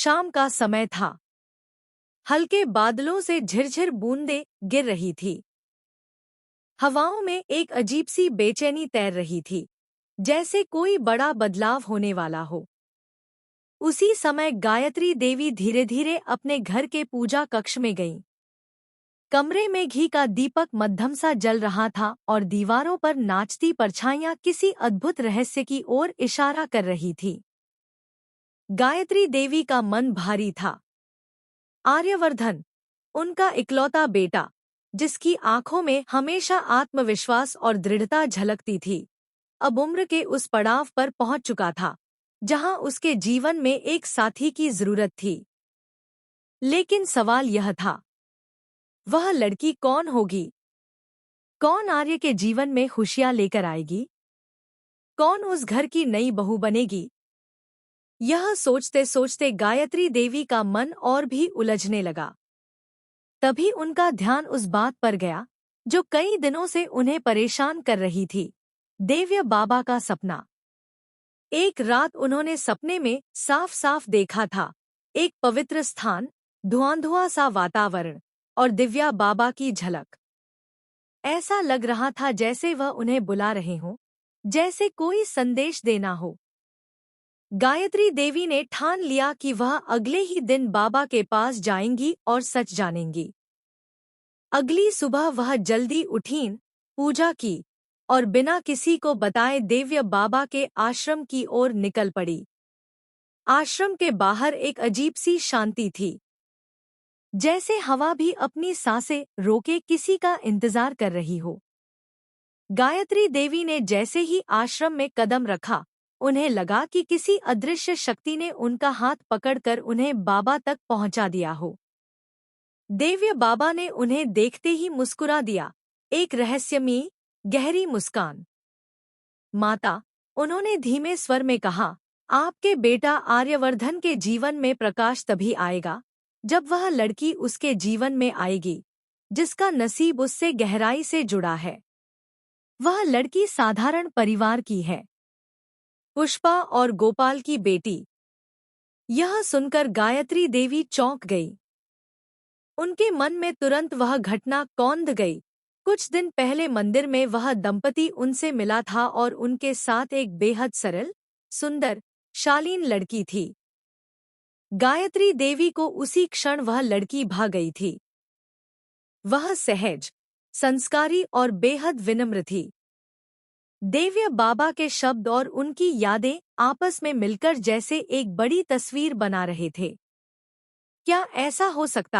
शाम का समय था। हल्के बादलों से झिरझिर बूंदें गिर रही थी। हवाओं में एक अजीब सी बेचैनी तैर रही थी, जैसे कोई बड़ा बदलाव होने वाला हो। उसी समय गायत्री देवी धीरे धीरे अपने घर के पूजा कक्ष में गईं। कमरे में घी का दीपक मध्यम सा जल रहा था और दीवारों पर नाचती परछाइयां किसी अद्भुत रहस्य की ओर इशारा कर रही थी। गायत्री देवी का मन भारी था। आर्यवर्धन, उनका इकलौता बेटा, जिसकी आंखों में हमेशा आत्मविश्वास और दृढ़ता झलकती थी, अब उम्र के उस पड़ाव पर पहुंच चुका था जहां उसके जीवन में एक साथी की जरूरत थी। लेकिन सवाल यह था, वह लड़की कौन होगी? कौन आर्य के जीवन में खुशियां लेकर आएगी? कौन उस घर की नई बहू बनेगी? यह सोचते सोचते गायत्री देवी का मन और भी उलझने लगा। तभी उनका ध्यान उस बात पर गया जो कई दिनों से उन्हें परेशान कर रही थी, देव्य बाबा का सपना। एक रात उन्होंने सपने में साफ साफ देखा था, एक पवित्र स्थान, धुआंधुआं सा वातावरण और दिव्या बाबा की झलक। ऐसा लग रहा था जैसे वह उन्हें बुला रहे हों, जैसे कोई संदेश देना हो। गायत्री देवी ने ठान लिया कि वह अगले ही दिन बाबा के पास जाएंगी और सच जानेंगी। अगली सुबह वह जल्दी उठीं, पूजा की और बिना किसी को बताए दिव्य बाबा के आश्रम की ओर निकल पड़ी। आश्रम के बाहर एक अजीब सी शांति थी, जैसे हवा भी अपनी सांसें रोके किसी का इंतजार कर रही हो। गायत्री देवी ने जैसे ही आश्रम में कदम रखा, उन्हें लगा कि किसी अदृश्य शक्ति ने उनका हाथ पकड़कर उन्हें बाबा तक पहुंचा दिया हो। दिव्य बाबा ने उन्हें देखते ही मुस्कुरा दिया, एक रहस्यमयी गहरी मुस्कान। माता, उन्होंने धीमे स्वर में कहा, आपके बेटा आर्यवर्धन के जीवन में प्रकाश तभी आएगा जब वह लड़की उसके जीवन में आएगी जिसका नसीब उससे गहराई से जुड़ा है। वह लड़की साधारण परिवार की है, पुष्पा और गोपाल की बेटी। यह सुनकर गायत्री देवी चौंक गई। उनके मन में तुरंत वह घटना कौंध गई। कुछ दिन पहले मंदिर में वह दंपति उनसे मिला था और उनके साथ एक बेहद सरल, सुंदर, शालीन लड़की थी। गायत्री देवी को उसी क्षण वह लड़की भा गई थी। वह सहज, संस्कारी और बेहद विनम्र थी। दिव्य बाबा के शब्द और उनकी यादें आपस में मिलकर जैसे एक बड़ी तस्वीर बना रहे थे। क्या ऐसा हो सकता